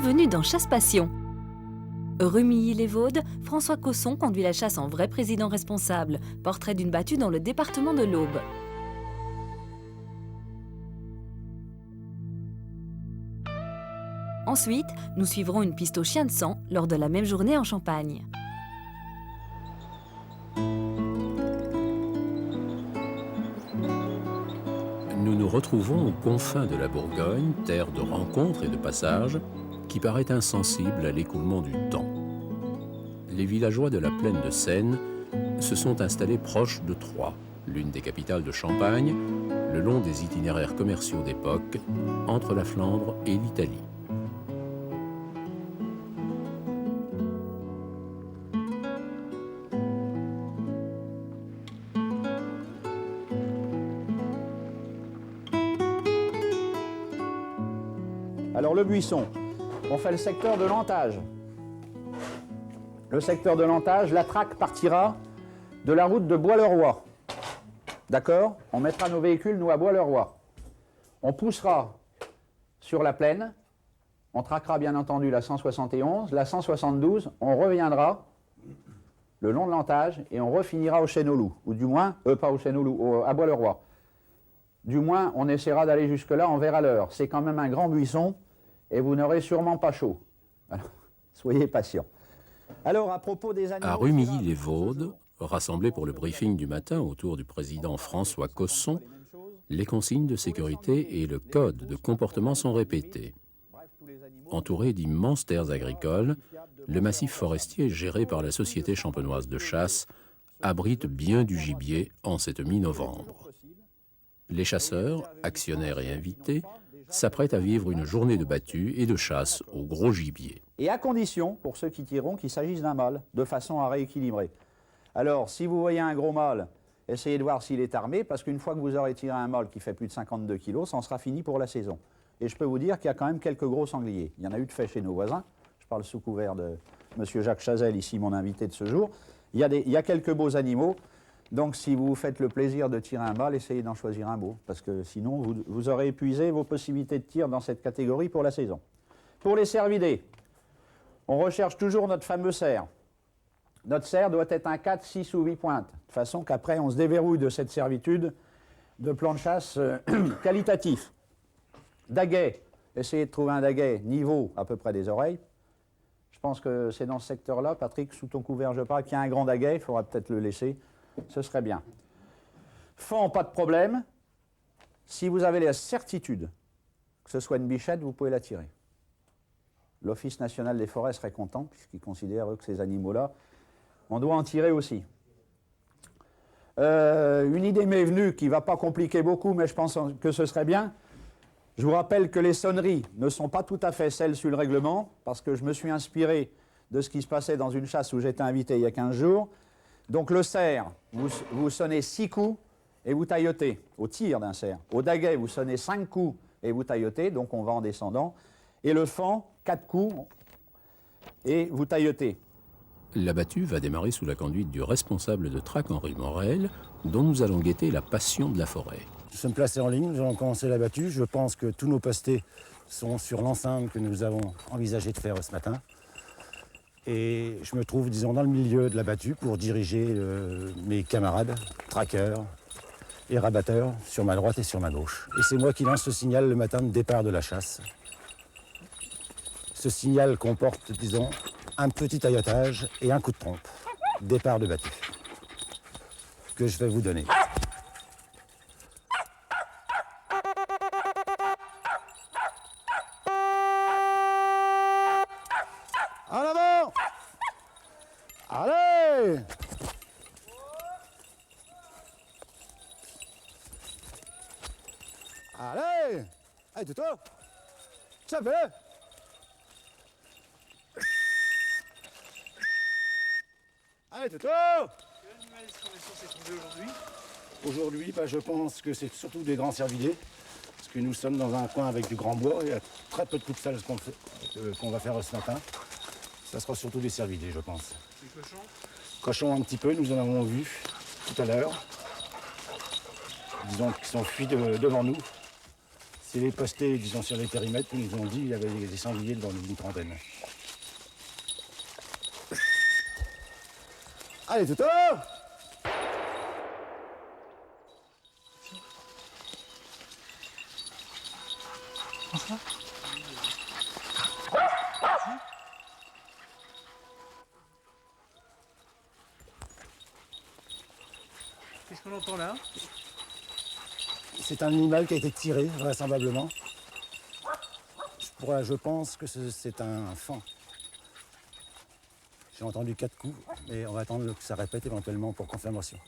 bienvenue dans Chasse Passion. Rumilly-les-Vaudes, François Cosson conduit la chasse en vrai président responsable. Portrait d'une battue dans le département de l'Aube. Ensuite, nous suivrons une piste au chien de sang lors de la même journée en Champagne. Nous nous retrouvons aux confins de la Bourgogne, terre de rencontres et de passages, qui paraît insensible à l'écoulement du temps. Les villageois de la plaine de Seine se sont installés proches de Troyes, l'une des capitales de Champagne, le long des itinéraires commerciaux d'époque, entre la Flandre et l'Italie. Alors le buisson, on fait le secteur de l'Antage. Le secteur de l'Antage, la traque partira de la route de Bois-le-Roi. D'accord? On mettra nos véhicules, nous, à Bois-le-Roi. On poussera sur la plaine, on traquera bien entendu la 171, la 172, on reviendra le long de l'Antage et on refinira au Chêne-aux-Loups, ou du moins, pas au Chêne-aux-Loups, à Bois-le-Roi. Du moins, on essaiera d'aller jusque-là en verre à l'heure. C'est quand même un grand buisson et vous n'aurez sûrement pas chaud. Alors, soyez patients. Alors, à propos des animaux... À Rumilly-les-Vaudes, rassemblés pour le briefing du matin autour du président François Cosson, les consignes de sécurité et le code de comportement sont répétés. Entouré d'immenses terres agricoles, le massif forestier géré par la Société champenoise de chasse abrite bien du gibier en cette mi-novembre. Les chasseurs, actionnaires et invités, s'apprêtent à vivre une journée de battue et de chasse au gros gibier. Et à condition, pour ceux qui tireront, qu'il s'agisse d'un mâle, de façon à rééquilibrer. Alors, si vous voyez un gros mâle, essayez de voir s'il est armé, parce qu'une fois que vous aurez tiré un mâle qui fait plus de 52 kilos, ça en sera fini pour la saison. Et je peux vous dire qu'il y a quand même quelques gros sangliers. Il y en a eu de fait chez nos voisins. Je parle sous couvert de M. Jacques Chazelle, ici mon invité de ce jour. Il y a quelques beaux animaux. Donc, si vous vous faites le plaisir de tirer un mâle, essayez d'en choisir un beau, parce que sinon, vous aurez épuisé vos possibilités de tir dans cette catégorie pour la saison. Pour les cervidés, on recherche toujours notre fameux cerf. Notre cerf doit être un 4, 6 ou 8 pointes, de façon qu'après, on se déverrouille de cette servitude de plan de chasse qualitatif. Daguet, essayez de trouver un daguet niveau à peu près des oreilles. Je pense que c'est dans ce secteur-là, Patrick, sous ton couvert, je parle, qu'il y a un grand daguet, il faudra peut-être le laisser. Ce serait bien. Fond, pas de problème. Si vous avez la certitude que ce soit une bichette, vous pouvez la tirer. L'Office national des forêts serait content, puisqu'ils considèrent que ces animaux-là, on doit en tirer aussi. Une idée m'est venue qui ne va pas compliquer beaucoup, mais je pense que ce serait bien. Je vous rappelle que les sonneries ne sont pas tout à fait celles sur le règlement, parce que je me suis inspiré de ce qui se passait dans une chasse où j'étais invité il y a 15 jours. Donc le cerf, vous sonnez 6 coups et vous taillotez, au tir d'un cerf. Au daguet, vous sonnez 5 coups et vous taillotez, donc on va en descendant. Et le faon, 4 coups et vous taillotez. La battue va démarrer sous la conduite du responsable de traque Henri Morel, dont nous allons guetter la passion de la forêt. Nous sommes placés en ligne, nous allons commencer la battue. Je pense que tous nos postés sont sur l'enceinte que nous avons envisagé de faire ce matin. Et je me trouve, disons, dans le milieu de la battue pour diriger mes camarades, traqueurs et rabatteurs sur ma droite et sur ma gauche. Et c'est moi qui lance ce signal le matin de départ de la chasse. Ce signal comporte, disons, un petit taillotage et un coup de trompe. Départ de battue. Que je vais vous donner. En avant! Allez! Allez! Allez, Toto! Ça fait! Allez, Toto! Quel animal est-ce qu'on est censé trouver aujourd'hui? Aujourd'hui, je pense que c'est surtout des grands cervidés. Parce que nous sommes dans un coin avec du grand bois. Il y a très peu de coups de salle qu'on va faire ce matin. Ça sera surtout des cervidés, je pense. Des cochons? Cochons un petit peu, nous en avons vu tout à l'heure. Disons qu'ils sont fuis devant nous. C'est les postés, disons, sur les périmètres qui nous ont dit qu'il y avait des sangliers dans une trentaine. Allez, Toto! Qu'est-ce qu'on entend là? C'est un animal qui a été tiré, vraisemblablement. Je pense que c'est un faon. J'ai entendu 4 coups, mais on va attendre que ça répète éventuellement pour confirmation.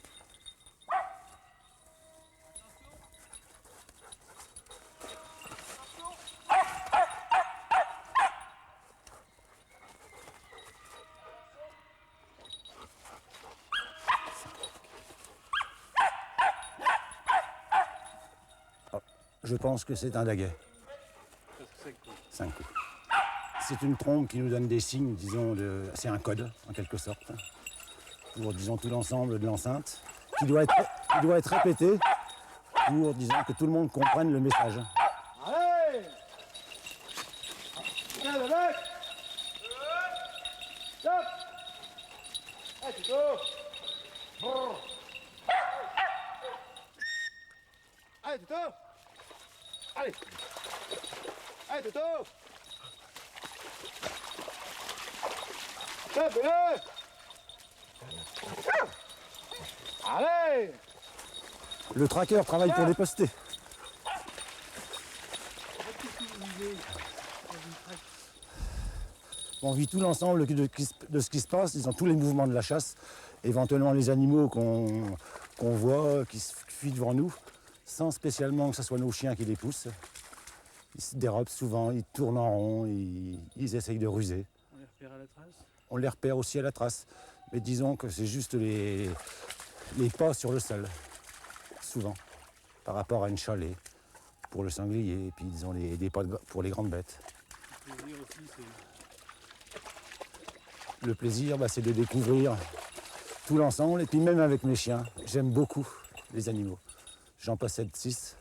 Je pense que c'est un daguet. 5 coups. C'est une trompe qui nous donne des signes, disons, c'est un code, en quelque sorte, pour, disons, tout l'ensemble de l'enceinte, qui doit être répété pour, disons, que tout le monde comprenne le message. Allez! Viens, le mec! Stop! Allez, Toto! Brrr. Allez, Toto! Allez! Allez, Toto! Stop, bébé! Allez! Le tracker travaille pour les postés. On vit tout l'ensemble de ce qui se passe, disons, tous les mouvements de la chasse, éventuellement les animaux qu'on voit, qui fuient devant nous, sans spécialement que ce soit nos chiens qui les poussent. Ils se dérobent souvent, ils tournent en rond, ils essayent de ruser. On les repère à la trace? On les repère aussi à la trace. Mais disons que c'est juste les pas sur le sol, souvent, par rapport à une chalée pour le sanglier, et puis disons des pas pour les grandes bêtes. Le plaisir aussi, c'est... Le plaisir, c'est de découvrir tout l'ensemble, et puis même avec mes chiens, j'aime beaucoup les animaux. J'en possède 6,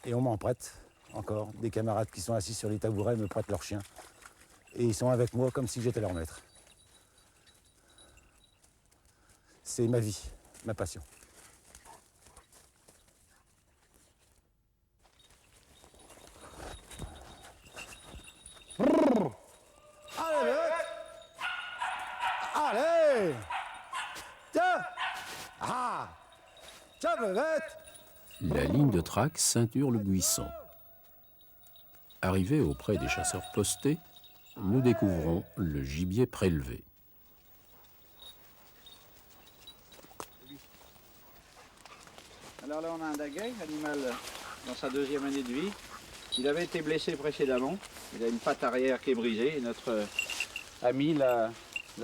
et on m'en prête encore. Des camarades qui sont assis sur les tabourets me prêtent leurs chiens, et ils sont avec moi comme si j'étais leur maître. C'est ma vie, ma passion. Allez, mec! Allez! Tiens! Ah! Tiens, bête! La ligne de traque ceinture le buisson. Arrivés auprès des chasseurs postés, nous découvrons le gibier prélevé. Alors là, on a un daguet, animal dans sa 2e année de vie. Il avait été blessé précédemment. Il a une patte arrière qui est brisée et notre ami l'a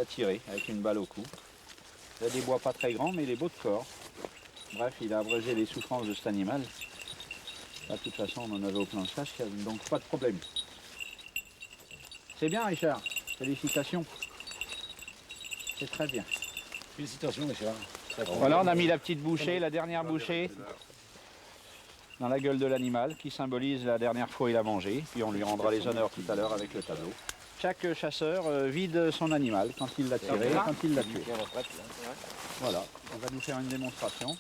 tiré avec une balle au cou. Il a des bois pas très grands, mais il est beau de corps. Bref, il a abrégé les souffrances de cet animal. Là, de toute façon, on en avait au plan de chasse, donc pas de problème. C'est bien, Richard. Félicitations. C'est très bien. Félicitations, Richard. Voilà, on a mis la petite bouchée, la dernière bouchée dans la gueule de l'animal qui symbolise la dernière fois il a mangé. Puis on lui rendra les honneurs tout à l'heure avec le tableau. Chaque chasseur vide son animal quand il l'a tiré, quand il l'a tué. Voilà, on va nous faire une démonstration.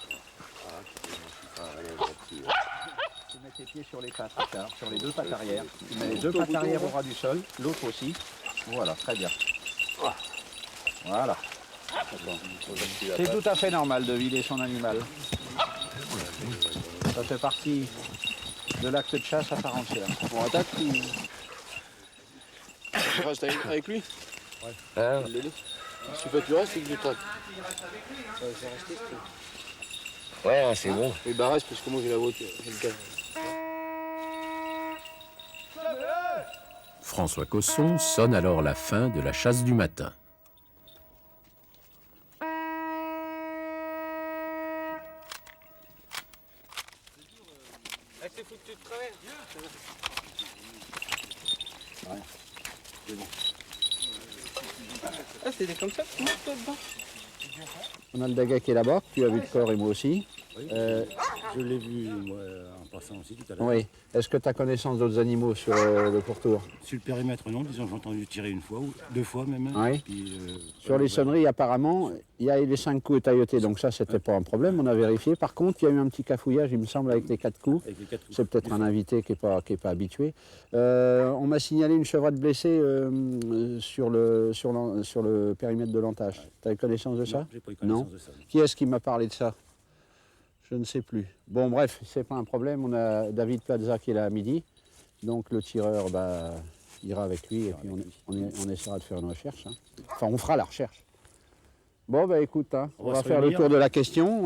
Tu mets tes pieds sur les pattes, Richard, sur les 2 pattes arrière. Tu mets les 2 pattes arrière au ras du sol, l'autre aussi. Voilà, très bien. Voilà. C'est tout à fait normal de vider son animal. Ça fait partie de l'acte de chasse à part entière. On attaque ou... Tu restes avec lui? Ouais. Ah. Si tu restes, c'est que tu traques. Ouais, c'est bon. Et bah reste parce que moi j'ai la voiture. François Cosson sonne alors la fin de la chasse du matin. C'est foutu de travers. Ouais, c'est bon. Ah, c'était comme ça, toi dedans. On a le daguet qui est là-bas, tu as vu le corps et moi aussi. Je l'ai vu, moi, en 300 aussi tout à l'heure. Oui. Est-ce que tu as connaissance d'autres animaux sur le pourtour? Sur le périmètre, non, disons, j'ai entendu tirer une fois, ou 2 fois même. Oui. Puis, Sur les sonneries, apparemment, il y a eu les 5 coups taillotés, donc ça, c'était pas un problème, on a vérifié. Par contre, il y a eu un petit cafouillage, il me semble, avec les 4 coups. avec les 4 coups. C'est peut-être un invité qui n'est pas habitué. On m'a signalé une chevrette blessée sur le périmètre de l'entache. Tu as connaissance de ça? Non, j'ai pas eu connaissance Non. de ça. Qui est-ce qui m'a parlé de ça? Je ne sais plus. Bon, bref, c'est pas un problème. On a David Plaza qui est là à midi. Donc le tireur ira avec lui et puis on essaiera de faire une recherche. Hein. Enfin, on fera la recherche. Bon, bah écoute, hein, on va faire le tour de la question.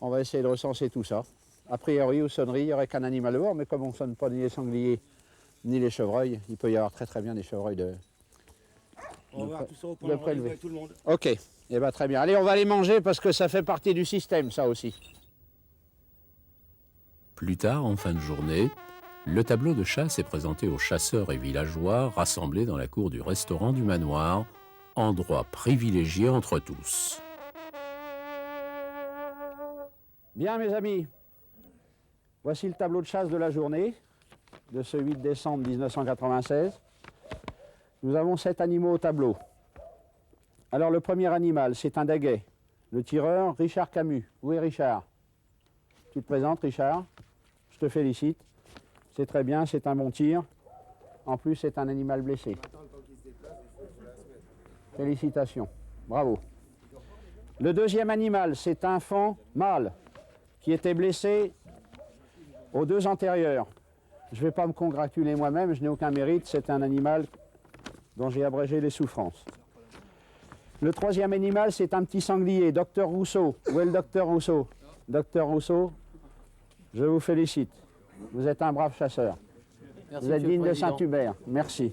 On va essayer de recenser tout ça. A priori, aux sonneries, il n'y aurait qu'un animal dehors, mais comme on ne sonne pas ni les sangliers ni les chevreuils, il peut y avoir très bien des chevreuils de... On va voir tout ça au point de de rendez-vous prélever. avec tout le monde. Ok, eh ben, très bien. Allez, on va les manger parce que ça fait partie du système, ça aussi. Plus tard, en fin de journée, le tableau de chasse est présenté aux chasseurs et villageois rassemblés dans la cour du restaurant du manoir, endroit privilégié entre tous. Bien, mes amis, voici le tableau de chasse de la journée de ce 8 décembre 1996. Nous avons 7 animaux au tableau. Alors, le premier animal, c'est un daguet. Le tireur, Richard Camus. Où est Richard? Tu te présentes, Richard? Je te félicite. C'est très bien, c'est un bon tir. En plus, c'est un animal blessé. Félicitations, bravo. Le deuxième animal, c'est un faon mâle qui était blessé aux 2 antérieurs. Je ne vais pas me congratuler moi-même, je n'ai aucun mérite, c'est un animal dont j'ai abrégé les souffrances. Le troisième animal, c'est un petit sanglier, Docteur Rousseau. Où est le Docteur Rousseau? Docteur Rousseau, je vous félicite. Vous êtes un brave chasseur. Merci, Vous êtes Monsieur le digne de Président. Saint-Hubert. Merci.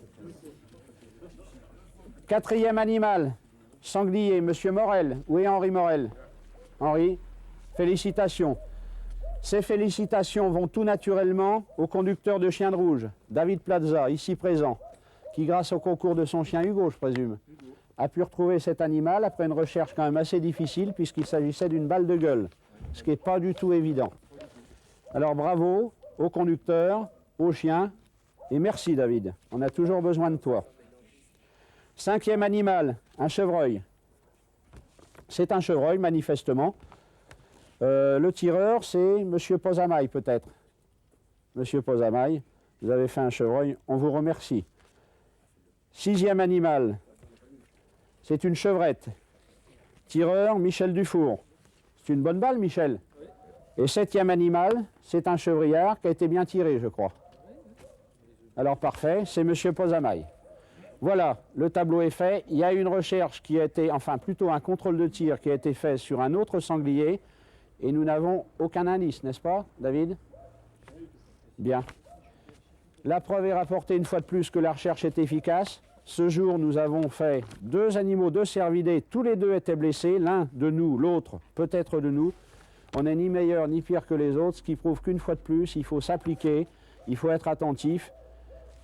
Quatrième animal, sanglier, Monsieur Morel. Où est Henri Morel? Henri, félicitations. Ces félicitations vont tout naturellement au conducteur de chien de rouge, David Plaza, ici présent, qui grâce au concours de son chien Hugo, je présume, a pu retrouver cet animal après une recherche quand même assez difficile puisqu'il s'agissait d'une balle de gueule, ce qui n'est pas du tout évident. Alors bravo au conducteur, au chien, et merci David, on a toujours besoin de toi. Cinquième animal, un chevreuil. C'est un chevreuil manifestement. Le tireur, c'est Monsieur Posamaille peut-être. Monsieur Posamaille, vous avez fait un chevreuil, on vous remercie. Sixième animal, c'est une chevrette. Tireur, Michel Dufour. C'est une bonne balle, Michel. Et septième animal, c'est un chevrillard qui a été bien tiré, je crois. Alors parfait, c'est Monsieur Posamaille. Voilà, le tableau est fait. Il y a une recherche qui a été, enfin plutôt un contrôle de tir qui a été fait sur un autre sanglier. Et nous n'avons aucun indice, n'est-ce pas, David? Bien. La preuve est rapportée une fois de plus que la recherche est efficace. Ce jour, nous avons fait 2 animaux, 2 cervidés, tous les 2 étaient blessés, l'un de nous, l'autre peut-être de nous. On n'est ni meilleur ni pire que les autres, ce qui prouve qu'une fois de plus, il faut s'appliquer, il faut être attentif,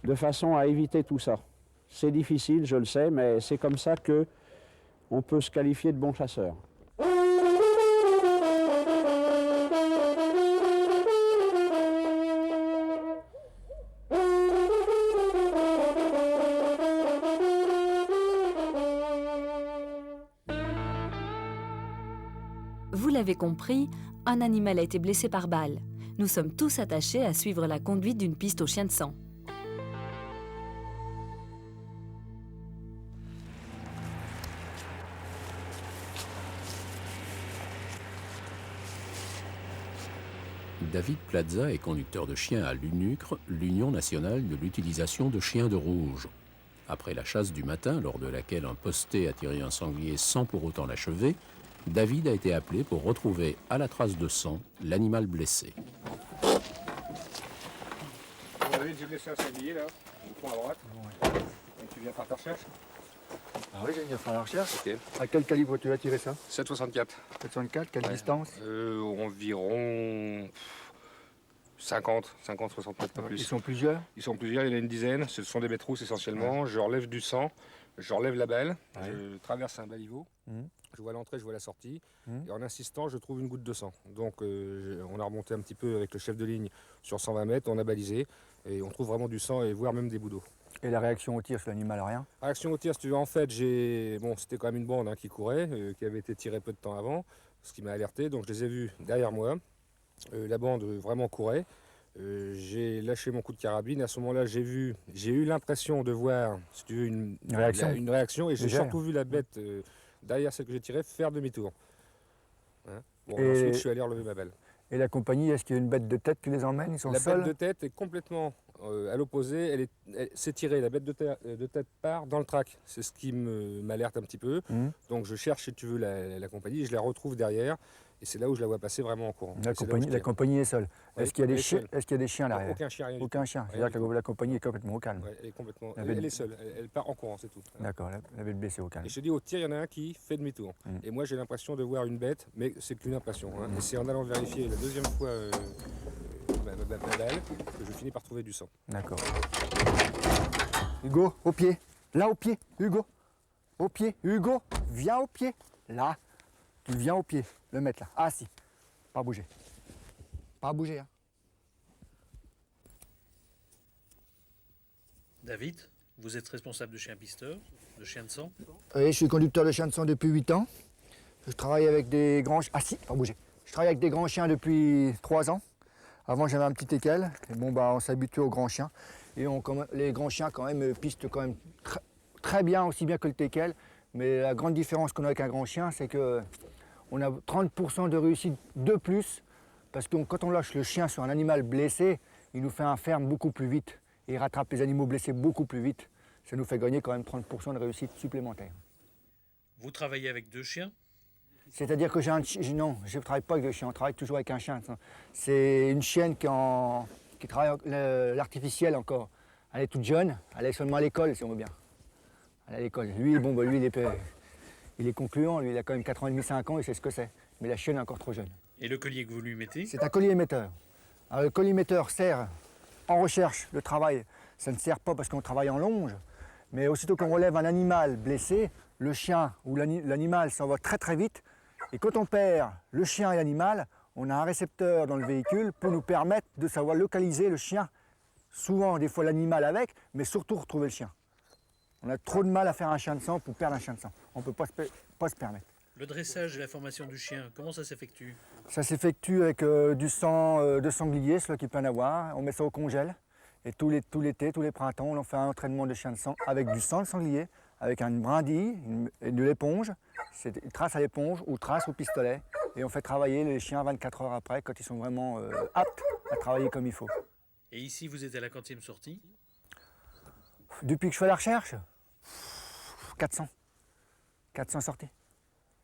de façon à éviter tout ça. C'est difficile, je le sais, mais c'est comme ça qu'on peut se qualifier de bon chasseur. Vous l'avez compris, un animal a été blessé par balle. Nous sommes tous attachés à suivre la conduite d'une piste au chien de sang. David Plaza est conducteur de chiens à l'UNUCRE, l'Union nationale de l'utilisation de chiens de rouge. Après la chasse du matin, lors de laquelle un posté a tiré un sanglier sans pour autant l'achever, David a été appelé pour retrouver à la trace de sang l'animal blessé. David, j'ai blessé un sanglier là, au fond à droite. Et tu viens faire ta recherche? Ah oui, j'ai bien faire la recherche. Ok. À quel calibre tu as tiré ça? 7,64. 764, quelle Ouais. distance? Environ 50, 60 mètres, pas Ils plus. sont plusieurs? Ils sont plusieurs, il y en a une dizaine. Ce sont des bêtes rousses essentiellement. Je relève du sang. je relève la balle, je traverse un baliveau, je vois l'entrée, je vois la sortie, et en insistant, je trouve une goutte de sang. Donc on a remonté un petit peu avec le chef de ligne sur 120 mètres, on a balisé, et on trouve vraiment du sang, et voire même des bouts d'eau. Et la réaction au tir sur l'animal, rien? Réaction au tir, si tu veux, en fait, c'était quand même une bande qui courait, qui avait été tirée peu de temps avant, ce qui m'a alerté, donc je les ai vus derrière moi. La bande vraiment courait. J'ai lâché mon coup de carabine. À ce moment-là, j'ai eu l'impression de voir, si tu veux, une réaction, et j'ai surtout vu la bête derrière celle que j'ai tirée faire demi-tour. Hein, bon, Et- ensuite, je suis allé relever ma balle. Et la compagnie, est-ce qu'il y a une bête de tête qui les emmène? Ils sont La seuls? bête de tête est complètement à l'opposé. Elle s'est tirée. La bête de tête part dans le track. C'est ce qui m'alerte un petit peu. Donc je cherche, si tu veux, la compagnie, et je la retrouve derrière. Et c'est là où je la vois passer vraiment en courant. La Et c'est là où je compagnie, la tire. compagnie est seule. Oui, Est-ce qu'il y a des elle est chiens? seule. Est-ce qu'il y a des chiens derrière? Aucun chien, rien du tout. Aucun chien. Rien C'est-à-dire du que la compagnie est complètement au calme. Ouais, elle est complètement. La bête- Elle est seule. Elle part en courant, c'est tout. D'accord, la bête blessée au calme. Et je te dis, au tir, il y en a un qui fait demi-tour. Et moi, j'ai l'impression de voir une bête, mais c'est qu'une impression. Hein. Et c'est en allant vérifier la deuxième fois ma balle que je finis par trouver du sang. D'accord. Hugo, au pied. Là, au pied. Hugo. Au pied. Hugo, viens au pied. Là. Tu viens au pied. Le mettre là. Assis. Pas bouger. Pas bouger. Hein. David, vous êtes responsable de chien pisteur, de chien de sang. Oui, je suis conducteur de chien de sang depuis 8 ans. Je travaille avec des grands chiens. Assis, pas bouger. Je travaille avec des grands chiens depuis 3 ans. Avant, j'avais un petit teckel. Et bon, bah, on s'habitue aux grands chiens. Et les grands chiens, quand même, pistent quand même très bien, aussi bien que le teckel. Mais la grande différence qu'on a avec un grand chien, c'est que on a 30% de réussite de plus. Parce que quand on lâche le chien sur un animal blessé, il nous fait un ferme beaucoup plus vite. Et il rattrape les animaux blessés beaucoup plus vite. Ça nous fait gagner quand même 30% de réussite supplémentaire. Vous travaillez avec 2 chiens. C'est-à-dire que j'ai un chien. Non, je ne travaille pas avec le chien, on travaille toujours avec un chien. C'est une chienne qui travaille l'artificiel encore. Elle est toute jeune, elle est seulement à l'école, si on veut bien. Elle est à l'école. Lui, bon, bah, lui il est concluant, lui, il a quand même 4 ans et demi, 5 ans, il sait ce que c'est. Mais la chienne est encore trop jeune. Et le collier que vous lui mettez? C'est un collier émetteur. Alors, le collier émetteur sert en recherche, le travail. Ça ne sert pas parce qu'on travaille en longe, mais aussitôt qu'on relève un animal blessé, le chien ou l'animal s'en va très très vite. Et quand on perd le chien et l'animal, on a un récepteur dans le véhicule pour nous permettre de savoir localiser le chien. Souvent, des fois l'animal avec, mais surtout retrouver le chien. On a trop de mal à faire un chien de sang pour perdre un chien de sang. On ne peut pas se permettre. Le dressage et la formation du chien, comment ça s'effectue? Ça s'effectue avec du sang de sanglier, celui qui peut en avoir. On met ça au congèle. Et tout l'été, tous les printemps, on en fait un entraînement de chien de sang avec du sang de sanglier, avec une brindille, de l'éponge. C'est une trace à l'éponge ou trace au pistolet. Et on fait travailler les chiens 24 heures après quand ils sont vraiment aptes à travailler comme il faut. Et ici, vous êtes à la 40e sortie. Depuis que je fais la recherche, 400. 400 sorties.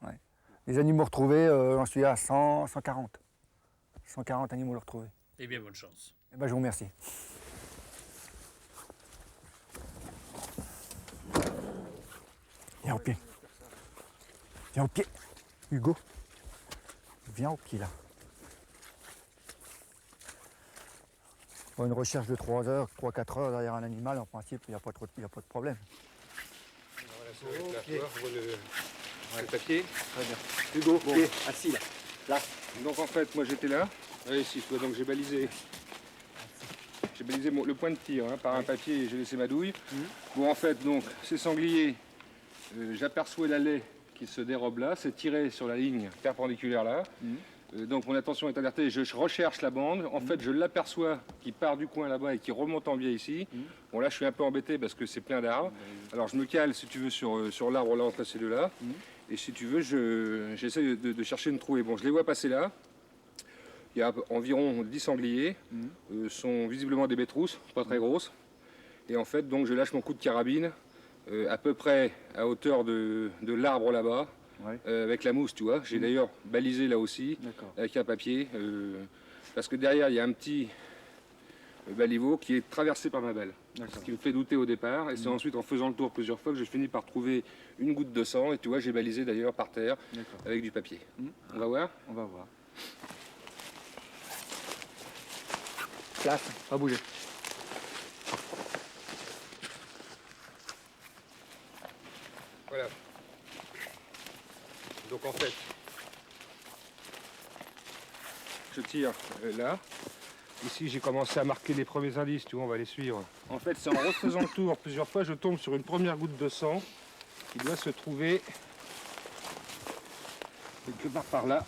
Ouais. Les animaux retrouvés, j'en suis à 100, 140. 140 animaux retrouvés. Eh bien, bonne chance. Eh ben, je vous remercie. Viens au pied. Viens au pied. Hugo. Viens au pied là. Bon, une recherche de 3 heures, 3-4 heures derrière un animal, en principe, il n'y a pas de problème. Le papier. Très bien. Hugo, Bon. pied, assis là. Donc en fait, moi j'étais là. Oui, ici, tu vois, donc j'ai balisé. J'ai balisé le point de tir par un papier et j'ai laissé ma douille. Bon, en fait, donc, ces sangliers, j'aperçois la laie qui se dérobe là, c'est tiré sur la ligne perpendiculaire là. Donc mon attention est alertée, je recherche la bande. En fait, je l'aperçois qui part du coin là-bas et qui remonte en biais ici. Bon, là, je suis un peu embêté parce que c'est plein d'arbres. Alors, je me cale, si tu veux, sur l'arbre là, entre ces deux-là. Et si tu veux, j'essaie de chercher une trouée. Bon, je les vois passer là. Il y a environ 10 sangliers. Sont visiblement des bêtes rousses, pas très grosses. Et en fait, donc, je lâche mon coup de carabine à peu près à hauteur de l'arbre là-bas. Ouais. Avec la mousse, tu vois. J'ai d'ailleurs balisé là aussi, avec un papier, parce que derrière, il y a un petit baliveau qui est traversé par ma balle. Ce qui me fait douter au départ, et c'est ensuite en faisant le tour plusieurs fois que je finis par trouver une goutte de sang, et tu vois, j'ai balisé d'ailleurs par terre avec du papier. On va voir? On va voir. Place, pas bouger. Voilà. Donc en fait, je tire là. Ici, j'ai commencé à marquer les premiers indices, tu vois, on va les suivre. En fait, c'est en refaisant le tour plusieurs fois, je tombe sur une première goutte de sang qui doit se trouver quelque part par là.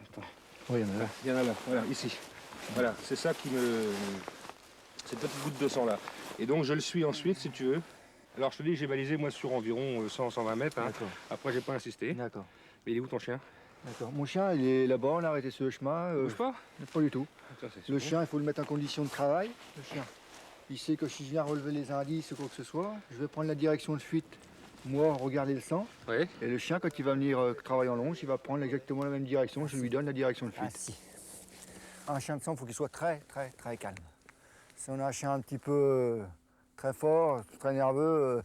Attends. Oui, il y en a là. Il y en a là, voilà, ici. Voilà, c'est ça qui me... cette petite goutte de sang là. Et donc je le suis ensuite, si tu veux. Alors je te dis, j'ai balisé moi sur environ 100-120 mètres. Hein. D'accord. Après, j'ai pas insisté. D'accord. Mais il est où ton chien? D'accord. Mon chien, il est là-bas, on a arrêté sur le chemin. Bouge pas? Pas du tout. Attends, c'est Le sûr. chien, il faut le mettre en condition de travail. Le chien, il sait que si je viens relever les indices ou quoi que ce soit, je vais prendre la direction de fuite, moi, regarder le sang. Ouais. Et le chien, quand il va venir travailler en longe, il va prendre exactement la même direction. Je lui donne la direction de fuite. si. Un chien de sang, il faut qu'il soit très, très, très calme. Si on a un chien un petit peu très fort, très nerveux,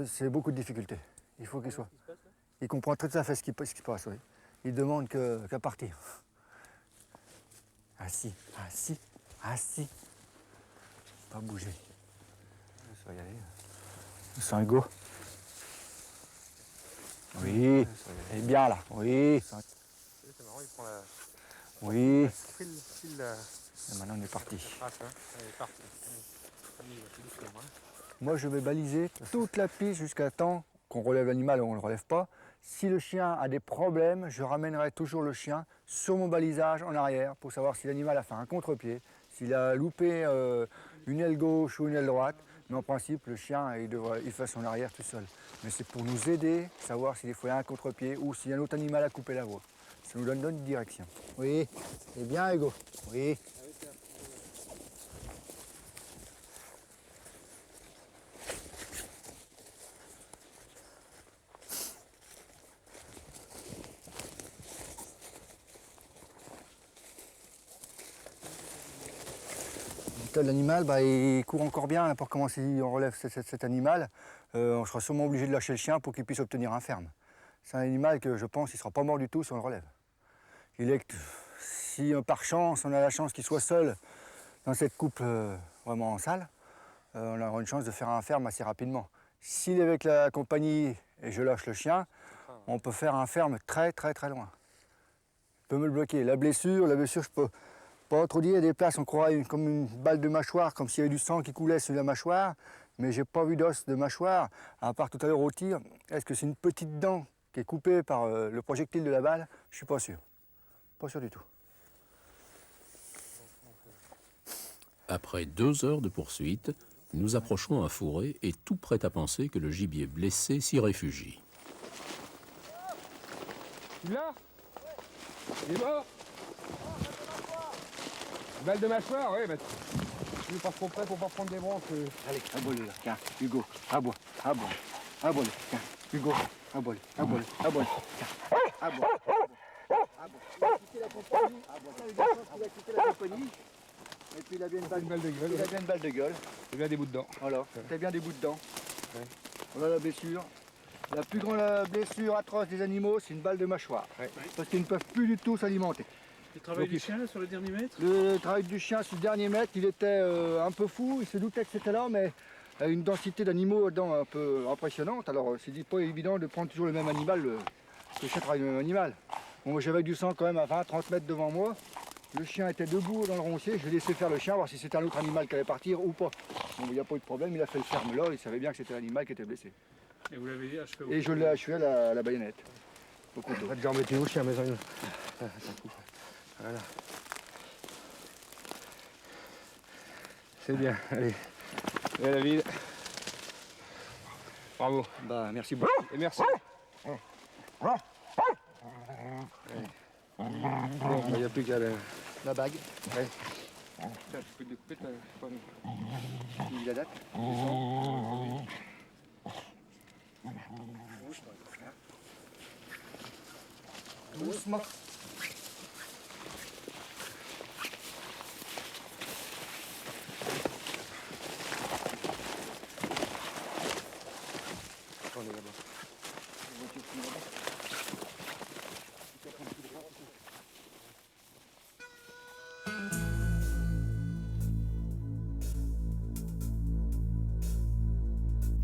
c'est beaucoup de difficultés. Il faut qu'il soit. Il comprend tout à fait ce qui se passe, oui. Il demande qu'à partir. Assis, assis, assis. Pas bouger. Ça va y aller. C'est un go. Oui, elle est bien là. Oui. C'est marrant, il prend la... Oui. File la Et maintenant on est parti. trace, hein. Elle est partie. Il va tout doucement, hein. Moi je vais baliser toute la piste jusqu'à temps qu'on relève l'animal ou on ne le relève pas. Si le chien a des problèmes, je ramènerai toujours le chien sur mon balisage en arrière pour savoir si l'animal a fait un contre-pied, s'il a loupé une aile gauche ou une aile droite. Mais en principe, le chien, il fait son arrière tout seul. Mais c'est pour nous aider, savoir s'il faut un contre-pied ou si un autre animal a coupé la voie. Ça nous donne une direction. Oui, c'est bien, Hugo. Oui. L'animal, il court encore bien pour comment si on relève cet animal. On sera sûrement obligé de lâcher le chien pour qu'il puisse obtenir un ferme. C'est un animal que je pense qu'il ne sera pas mort du tout si on le relève. Si par chance on a la chance qu'il soit seul dans cette coupe vraiment en salle, on aura une chance de faire un ferme assez rapidement. S'il est avec la compagnie et je lâche le chien, on peut faire un ferme très très très loin. Il peut me le bloquer. La blessure, je peux pas trop dire, il y a des places, on croirait comme une balle de mâchoire, comme s'il y avait du sang qui coulait sur la mâchoire, mais j'ai pas vu d'os de mâchoire, à part tout à l'heure au tir. Est-ce que c'est une petite dent qui est coupée par le projectile de la balle? Je suis pas sûr. Pas sûr du tout. Après 2 heures de poursuite, nous approchons un fourré et tout prêt à penser que le gibier blessé s'y réfugie. Tu l'as? Il est mort? Balle de mâchoire, oui, mais tu n'es pas trop près pour pas prendre des branches. Allez, abole là, tiens, Hugo, aboie, abole, tiens, Hugo, abole, tiens, abole. Il a quitté la compagnie, il a quitté la compagnie, et puis il a bien une balle de gueule. Il a bien une balle de gueule. Il y a des bouts dedans. Voilà, t'as bien des bouts dedans. Voilà la blessure. La plus grande blessure atroce des animaux, c'est une balle de mâchoire. Parce qu'ils ne peuvent plus du tout s'alimenter. Le travail du chien là, sur le dernier mètre? Le travail du chien sur le dernier mètre, il était un peu fou, il se doutait que c'était là, mais une densité d'animaux dedans un peu impressionnante. Alors c'est pas évident de prendre toujours le même animal, que le chien travaille le même animal. Bon, j'avais du sang quand même à 20-30 mètres devant moi. Le chien était debout dans le roncier, je l'ai laissé faire le chien, voir si c'était un autre animal qui allait partir ou pas. Bon, il n'y a pas eu de problème, il a fait le ferme là, il savait bien que c'était l'animal qui était blessé. Et vous l'avez achevé au Et je l'ai achevé à la baïonnette, au couteau. On va déjà en mettre une au chien, mais voilà. C'est bien, allez. Et la ville. Bravo. Bah, merci beaucoup. Et merci. Bon, il n'y a plus qu'à La bague, Ouais. Tu peux découper ta... qui la date. Doucement. On est là-bas.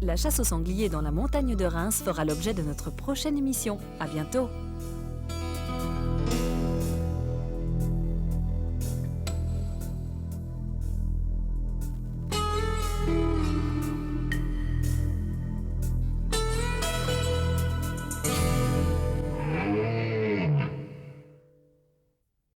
La chasse au sanglier dans la montagne de Reims fera l'objet de notre prochaine émission. À bientôt!